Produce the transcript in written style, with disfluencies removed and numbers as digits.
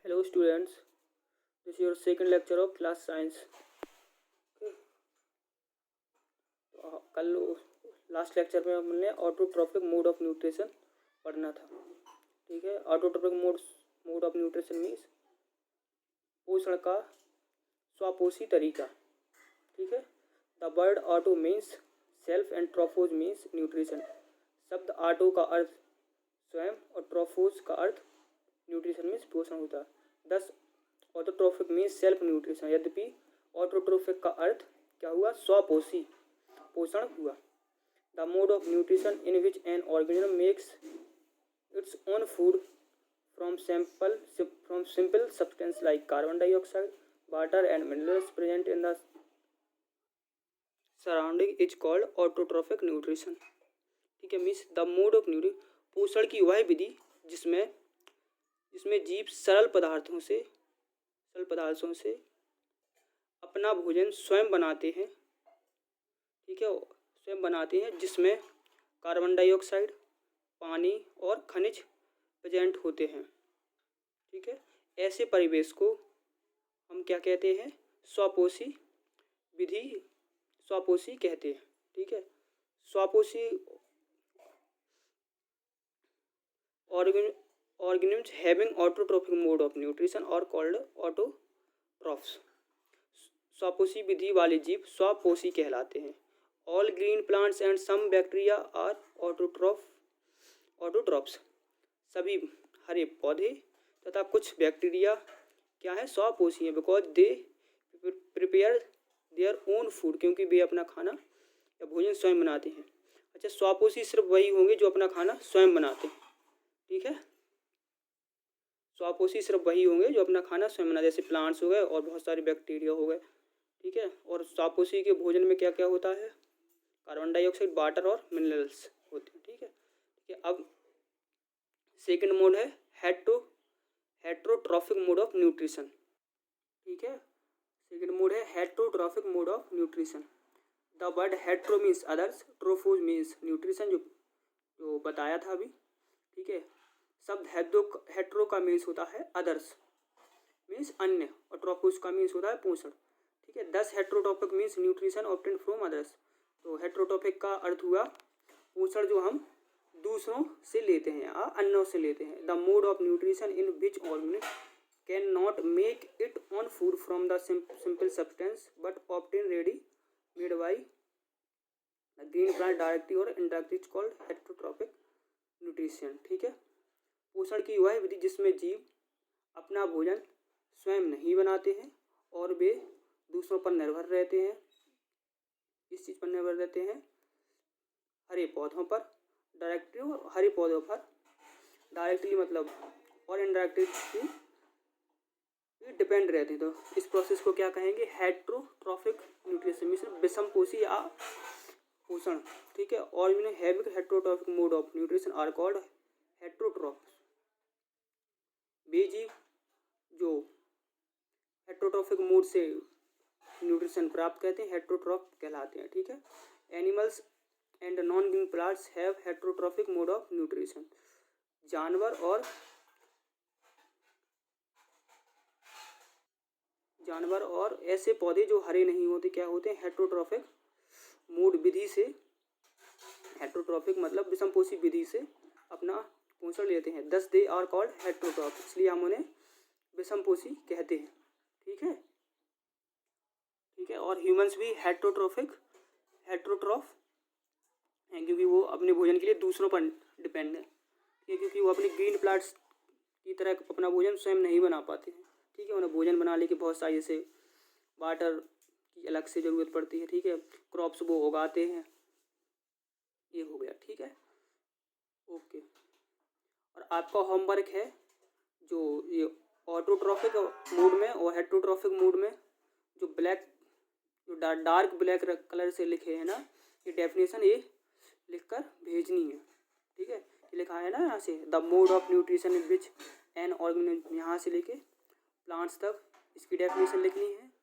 Hello students, this is your second lecture of class science. Okay. तो कल last lecture में हमने autotrophic mode of nutrition पढ़ना था. ठीक है. Autotrophic mode of nutrition means पोषण का स्वापोषी तरीका. ठीक है. The word auto means self and trophos means nutrition. शब्द ऑटो का अर्थ स्वयं और ट्रोफोज का अर्थ न्यूट्रिशन मीन्स पोषण होता है. दस ऑटोट्रोफिक मीन्स सेल्फ न्यूट्रिशन. यद्यपि ऑटोट्रोफिक का अर्थ क्या हुआ? स्वपोषी पोषण हुआ. The mode of nutrition in which an organism makes its own food from simple substance like carbon dioxide, water and minerals present in the surrounding is called autotrophic nutrition. ठीक है. Means the mode of nutrition पोषण की वह विधि जिसमें जीव सरल पदार्थों से अपना भोजन स्वयं बनाते हैं. ठीक है. स्वयं बनाते हैं जिसमें कार्बन डाइऑक्साइड, पानी और खनिज प्रेजेंट होते हैं. ठीक है. ऐसे परिवेश को हम क्या कहते हैं? स्वपोषी विधि, स्वपोषी कहते हैं. ठीक है. स्वपोषी organisms having autotrophic mode of nutrition are called autotrophs. स्वपोषी विधि वाले जीव स्वपोषी कहलाते हैं. All green plants and some bacteria are autotrophs. सभी हरे पौधे तथा कुछ बैक्टीरिया क्या है? स्वपोषी हैं. Because they prepare their own food, क्योंकि वे अपना खाना या भोजन स्वयं बनाते हैं. अच्छा, स्वपोषी सिर्फ वही होंगे जो अपना खाना स्वयं बनाते हैं. ठीक है. स्वपोषी सिर्फ वही होंगे जो अपना खाना स्वयं बनाते, जैसे प्लांट्स हो गए और बहुत सारे बैक्टीरिया हो गए. ठीक है. और स्वपोषी के भोजन में क्या क्या होता है? कार्बन डाइऑक्साइड, वाटर और मिनरल्स होते हैं. ठीक है. ठीक है. अब सेकंड मोड है हेट्रोट्रॉफिक मोड ऑफ न्यूट्रिशन. ठीक है. सेकंड मोड है heterotrophic mode of nutrition. The word hetero means others, trophos means nutrition, जो बताया था अभी. ठीक है. शब्द हेट्रो का मीन्स होता है अदर्स, मीन्स अन्य, और ट्रोफोज का मीन्स होता है पोषण. ठीक है. 10 heterotrophic means nutrition obtain from others. तो हेट्रोट्रॉफिक का अर्थ हुआ पोषण जो हम दूसरों से लेते हैं या अन्यों से लेते हैं. The mode of nutrition in which organism can not make it on food from the simple substance but obtain ready made by the green plant directly और indirectly is called heterotrophic nutrition. ठीक है. पोषण की वह विधि जिसमें जीव अपना भोजन स्वयं नहीं बनाते हैं और वे दूसरों पर निर्भर रहते हैं. इस चीज़ पर निर्भर रहते हैं? हरे पौधों पर डायरेक्टली, और हरे पौधों पर डायरेक्टली मतलब, और इनडायरेक्टली डिपेंड रहते हैं. तो इस प्रोसेस को क्या कहेंगे? हेट्रोट्रॉफिक न्यूट्रिशन मीन्स विषम पोषी या पोषण. ठीक है. और having heterotrophic mode of nutrition are called heterotrophs. वे जीव जो हेट्रोट्रॉफिक मोड से न्यूट्रिशन प्राप्त करते हैं हेट्रोट्रॉफ कहलाते हैं. ठीक है. Animals and non living plants have heterotrophic mode of nutrition. जानवर और ऐसे पौधे जो हरे नहीं होते क्या होते हैं? हेट्रोट्रॉफिक मोड विधि से, हेट्रोट्रॉफिक मतलब विषमपोषी विधि से अपना पोषण लेते हैं. दस दे आर कॉल्ड हेट्रोट्रॉफ, इसलिए हम उन्हें विषमपोषी कहते हैं. ठीक है. ठीक है. और ह्यूमंस भी हेट्रोट्रॉफ हैं, क्योंकि वो अपने भोजन के लिए दूसरों पर डिपेंड है. ठीक है. क्योंकि वो अपने ग्रीन प्लांट्स की तरह अपना भोजन स्वयं नहीं बना पाते हैं. ठीक है. उन्हें भोजन बनाने के बहुत सारे, जैसे वाटर की अलग से ज़रूरत पड़ती है. ठीक है. क्रॉप्स वो उगाते हैं. ये हो गया. ठीक है. ओके. और आपका होमवर्क है जो ये ऑटोट्रॉफिक मोड में और हेट्रोट्रॉफिक मोड में जो डार्क ब्लैक कलर से लिखे हैं ना, ये डेफिनेशन ये लिखकर भेजनी है. ठीक है. ये लिखा है ना यहाँ से, the mode of nutrition in which an organism, यहाँ से लेके प्लांट्स तक इसकी डेफिनेशन लिखनी है.